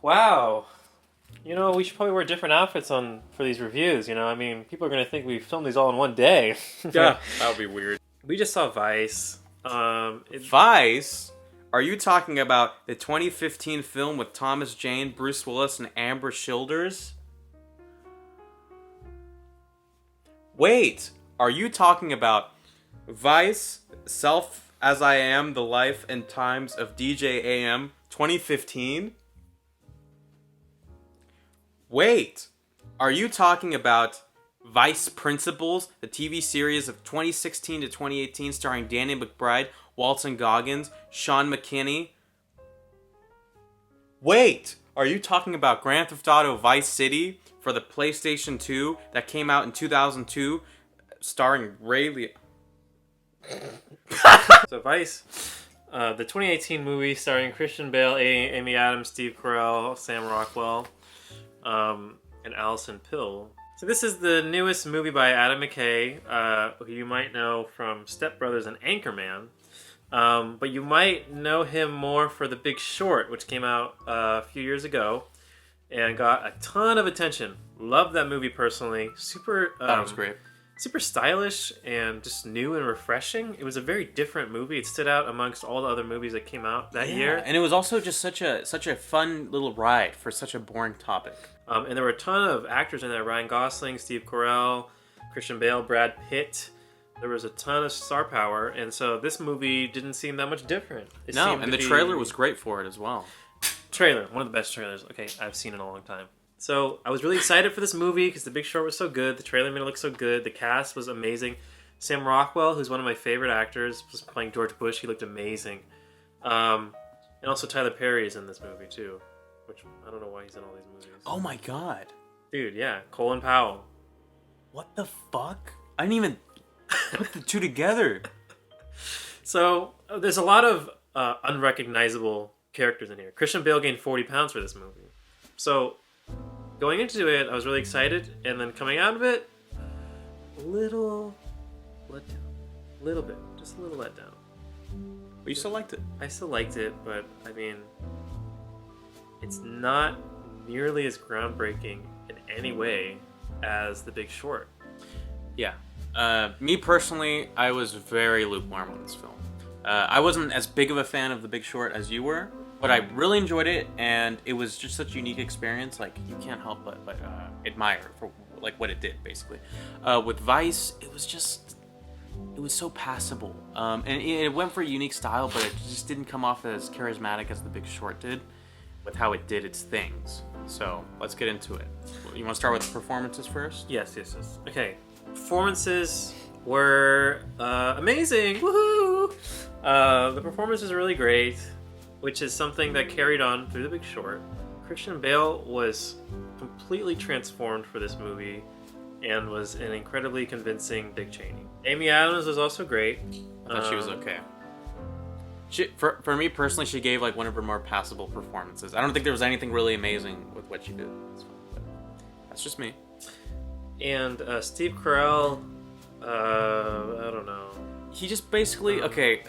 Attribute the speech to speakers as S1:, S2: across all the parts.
S1: Wow. We should probably wear different outfits for these reviews. I mean, people are going to think we filmed these all in one day.
S2: Yeah, that would be weird.
S1: We just saw Vice.
S2: Vice? Are you talking about the 2015 film with Thomas Jane, Bruce Willis, and Amber Childers? Wait, are you talking about Vice, Self as I Am, The Life and Times of DJ AM 2015? Wait, are you talking about Vice Principals, the TV series of 2016 to 2018 starring Danny McBride, Walton Goggins, Sean McKinney? Wait, are you talking about Grand Theft Auto Vice City for the PlayStation 2 that came out in 2002 starring Ray
S1: So Vice, the 2018 movie starring Christian Bale, Amy Adams, Steve Carell, Sam Rockwell, and Alison Pill. So this is the newest movie by Adam McKay, who you might know from Step Brothers and Anchorman. But you might know him more for The Big Short, which came out a few years ago and got a ton of attention. Loved that movie personally.
S2: That was great.
S1: Super stylish and just new and refreshing. It was a very different movie. It stood out amongst all the other movies that came out that year.
S2: And it was also just such a fun little ride for such a boring topic.
S1: And there were a ton of actors in there. Ryan Gosling, Steve Carell, Christian Bale, Brad Pitt. There was a ton of star power. And so this movie didn't seem that much different.
S2: And the trailer was great for it as well.
S1: Trailer. One of the best trailers I've seen in a long time. So I was really excited for this movie because The Big Short was so good. The trailer made it look so good. The cast was amazing. Sam Rockwell, who's one of my favorite actors, was playing George Bush. He looked amazing. And also Tyler Perry is in this movie too, which I don't know why he's in all these movies.
S2: Oh my god.
S1: Dude, yeah. Colin Powell.
S2: What the fuck? I didn't even put the two together.
S1: So there's a lot of unrecognizable characters in here. Christian Bale gained 40 pounds for this movie. So going into it, I was really excited, and then coming out of it, a little letdown. A little bit. Just a little letdown.
S2: But you still liked it.
S1: I still liked it, but, I mean, it's not nearly as groundbreaking in any way as The Big Short.
S2: Yeah. Me personally, I was very lukewarm on this film. I wasn't as big of a fan of The Big Short as you were, but I really enjoyed it, and it was just such a unique experience. Like, you can't help but admire for like what it did, basically. With Vice, it was so passable, and it went for a unique style, but it just didn't come off as charismatic as The Big Short did, with how it did its things. So let's get into it. You want to start with the performances first?
S1: Yes. Okay, performances were amazing. Woohoo! The performance was really great, which is something that carried on through The Big Short. Christian Bale was completely transformed for this movie and was an incredibly convincing Dick Cheney. Amy Adams was also great.
S2: I thought she was okay. For me personally, she gave like one of her more passable performances. I don't think there was anything really amazing with what she did. But that's just me.
S1: And Steve Carell, I don't know.
S2: He just basically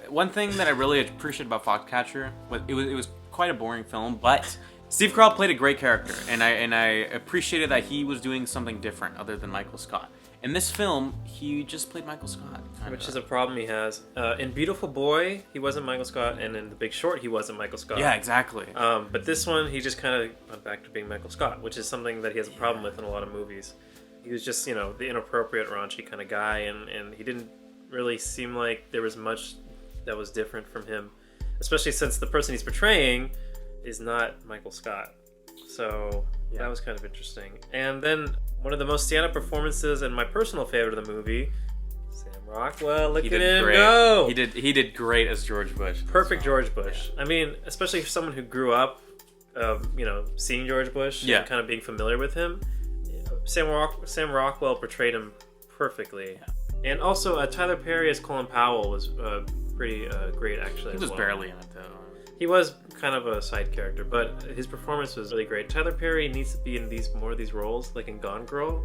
S2: one thing that I really appreciated about Foxcatcher was it was quite a boring film, but Steve Carell played a great character, and I appreciated that he was doing something different other than Michael Scott. In this film, he just played Michael Scott,
S1: which is a problem he has. In Beautiful Boy, he wasn't Michael Scott, and in The Big Short, he wasn't Michael Scott.
S2: Yeah, exactly.
S1: But this one, he just kind of went back to being Michael Scott, which is something that he has a problem with in a lot of movies. He was just, the inappropriate, raunchy kind of guy, and he didn't really seem like there was much that was different from him, especially since the person he's portraying is not Michael Scott. So that was kind of interesting. And then one of the most stand-up performances and my personal favorite of the movie, Sam Rockwell. Look at him go!
S2: He did great as George Bush.
S1: Perfect George Bush. Yeah. I mean, especially for someone who grew up, seeing George Bush and kind of being familiar with him. Sam Rockwell portrayed him perfectly. Yeah. And also, Tyler Perry as Colin Powell was pretty great, actually.
S2: He was barely in it, though.
S1: He was kind of a side character, but his performance was really great. Tyler Perry needs to be in more of these roles, like in Gone Girl.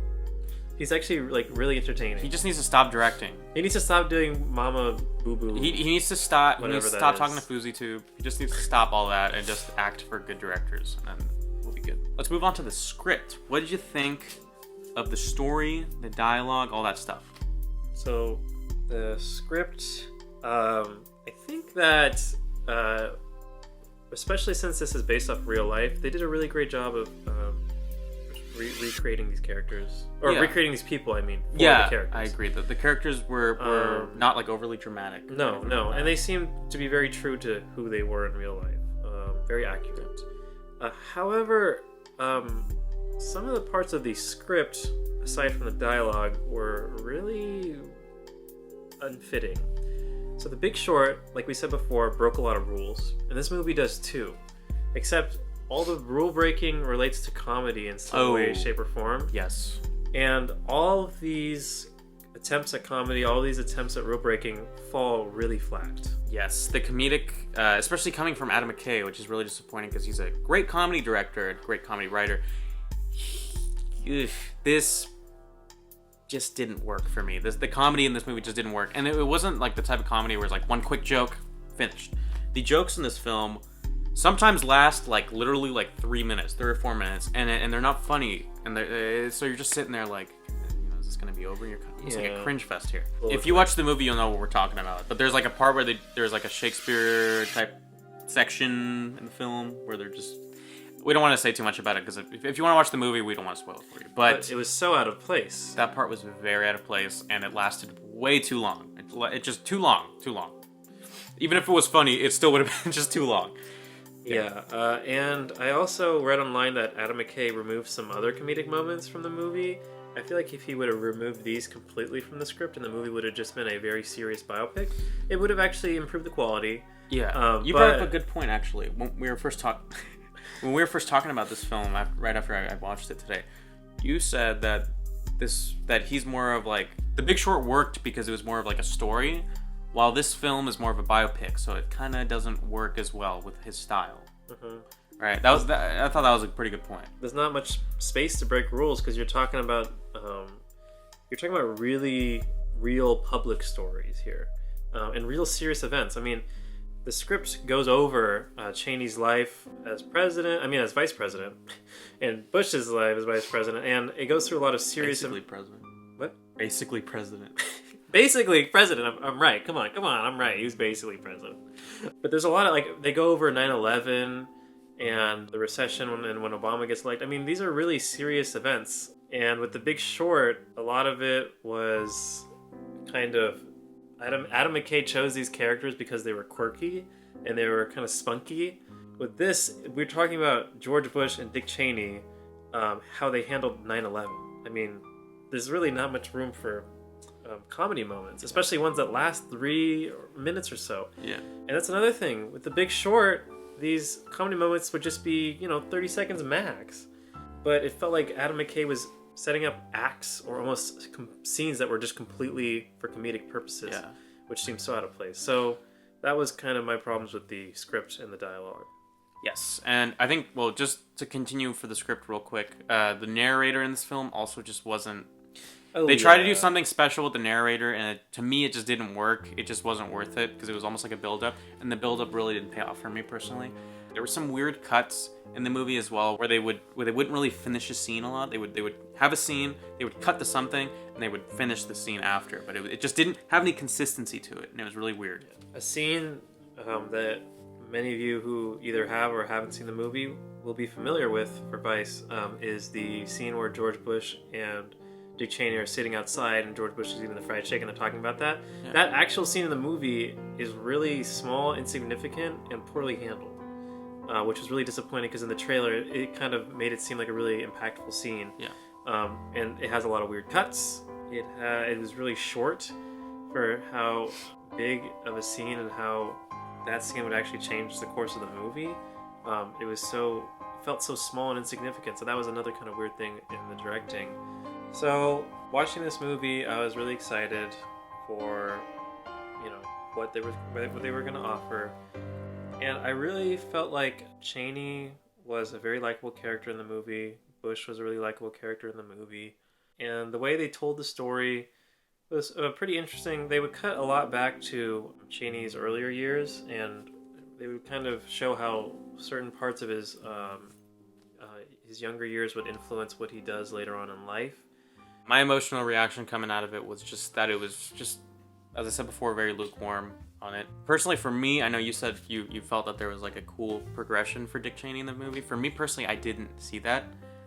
S1: He's actually really entertaining.
S2: He just needs to stop directing.
S1: He needs to stop doing Mama Boo Boo.
S2: He needs to stop. He needs to stop talking to Fousey Tube. He just needs to stop all that and just act for good directors. And will be good. Let's move on to the script. What did you think of the story, the dialogue, all that stuff?
S1: So, the script, I think that, especially since this is based off real life, they did a really great job of recreating these characters. Or recreating these people, I mean, for the characters.
S2: I agree. The characters were not, like, overly dramatic.
S1: No. And they seemed to be very true to who they were in real life. Very accurate. However, some of the parts of the script, aside from the dialogue, were really unfitting. So The Big Short, like we said before, broke a lot of rules, and this movie does too. Except all the rule breaking relates to comedy in some way, shape, or form.
S2: Yes.
S1: And all of these attempts at comedy, all these attempts at rule breaking fall really flat.
S2: Yes, the comedic, especially coming from Adam McKay, which is really disappointing because he's a great comedy director, a great comedy writer. This just didn't work for me. The comedy in this movie just didn't work. And it wasn't like the type of comedy where it's like one quick joke, finished. The jokes in this film sometimes last like literally like 3 minutes, 3 or 4 minutes, and they're not funny. And so you're just sitting there like, is this gonna be over? It's like a cringe fest here. If you watch the movie, you'll know what we're talking about. But there's like a part where there's like a Shakespeare type section in the film where they're just... We don't want to say too much about it because if you want to watch the movie, we don't want to spoil it for you. But
S1: it was so out of place.
S2: That part was very out of place, and it lasted way too long. It just too long. Even if it was funny, it still would have been just too long.
S1: Yeah, and I also read online that Adam McKay removed some other comedic moments from the movie. I feel like if he would have removed these completely from the script and the movie would have just been a very serious biopic, it would have actually improved the quality.
S2: Yeah, you brought up a good point, actually. When we were first talking about this film, right after I watched it today, you said that he's more of like... The Big Short worked because it was more of like a story, while this film is more of a biopic, so it kind of doesn't work as well with his style. Mm-hmm. Right? I thought that was a pretty good point.
S1: There's not much space to break rules because you're talking about really real public stories here, and real serious events. I mean, the script goes over Cheney's life as vice president, and Bush's life as vice president, and it goes through a lot of serious...
S2: Basically president.
S1: What?
S2: Basically president.
S1: Basically president. I'm right. Come on. I'm right. He was basically president. But there's a lot of, like, they go over 9/11 and the recession and when Obama gets elected. I mean, these are really serious events. And with The Big Short, a lot of it was kind of... Adam McKay chose these characters because they were quirky and they were kind of spunky. With this, we're talking about George Bush and Dick Cheney, how they handled 9/11. I mean, there's really not much room for comedy moments, especially ones that last 3 minutes or so.
S2: Yeah.
S1: And that's another thing. With The Big Short, these comedy moments would just be, 30 seconds max. But it felt like Adam McKay was setting up acts or almost scenes that were just completely for comedic purposes, which seemed so out of place. So that was kind of my problems with the script and the dialogue.
S2: Yes, and I think, well, just to continue for the script real quick, the narrator in this film also just wasn't... They tried to do something special with the narrator, and to me, it just didn't work. It just wasn't worth it, because it was almost like a build-up, and the build-up really didn't pay off for me, personally. There were some weird cuts in the movie as well, where they wouldn't really finish a scene a lot. They would have a scene, they would cut to something, and they would finish the scene after, but it just didn't have any consistency to it, and it was really weird.
S1: A scene that many of you who either have or haven't seen the movie will be familiar with for Vice is the scene where George Bush and Dick Cheney are sitting outside and George Bush is eating the fried chicken and they're talking about that. Yeah. That actual scene in the movie is really small, insignificant, and poorly handled, which was really disappointing because in the trailer it kind of made it seem like a really impactful scene.
S2: Yeah.
S1: And it has a lot of weird cuts. It was really short for how big of a scene and how that scene would actually change the course of the movie. It felt so small and insignificant. So that was another kind of weird thing in the directing. So watching this movie, I was really excited for, what they were going to offer, and I really felt like Cheney was a very likable character in the movie. Bush was a really likable character in the movie, and the way they told the story was pretty interesting. They would cut a lot back to Cheney's earlier years, and they would kind of show how certain parts of his his younger years would influence what he does later on in life.
S2: My emotional reaction coming out of it was just that it was just, as I said before, very lukewarm on it. Personally, for me, I know you said you felt that there was like a cool progression for Dick Cheney in the movie. For me personally, I didn't see that.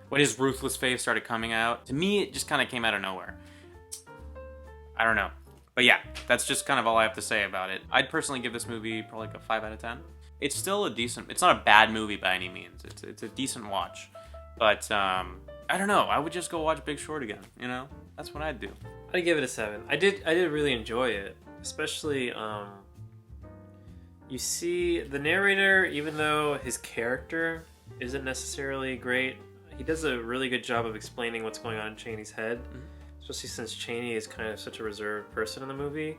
S2: When his ruthless face started coming out, to me, it just kind of came out of nowhere. I don't know. But yeah, that's just kind of all I have to say about it. I'd personally give this movie probably like a 5 out of 10. It's still a decent, it's not a bad movie by any means. It's a decent watch. But, I don't know. I would just go watch Big Short again, you know? That's what I'd do.
S1: I'd give it a 7. I did really enjoy it. Especially, you see the narrator, even though his character isn't necessarily great, he does a really good job of explaining what's going on in Cheney's head. Mm-hmm. Especially since Cheney is kind of such a reserved person in the movie.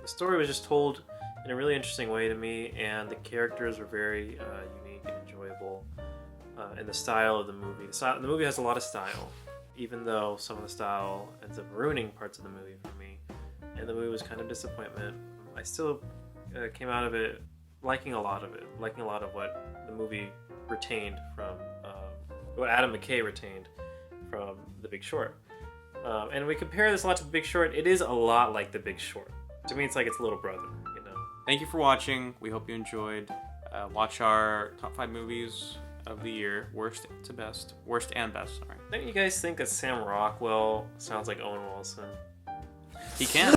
S1: The story was just told in a really interesting way to me, and the characters were very unique and enjoyable. And the style of the movie. The movie has a lot of style, even though some of the style ends up ruining parts of the movie for me. And the movie was kind of disappointment. I still came out of it liking a lot of it, liking a lot of what the movie retained from, what Adam McKay retained from The Big Short. And we compare this a lot to The Big Short. It is a lot like The Big Short. To me, it's like its little brother, you know.
S2: Thank you for watching. We hope you enjoyed. Watch our top 5 movies of the year, worst to best. Worst and best, sorry.
S1: Don't you guys think that Sam Rockwell sounds like Owen Wilson?
S2: He can.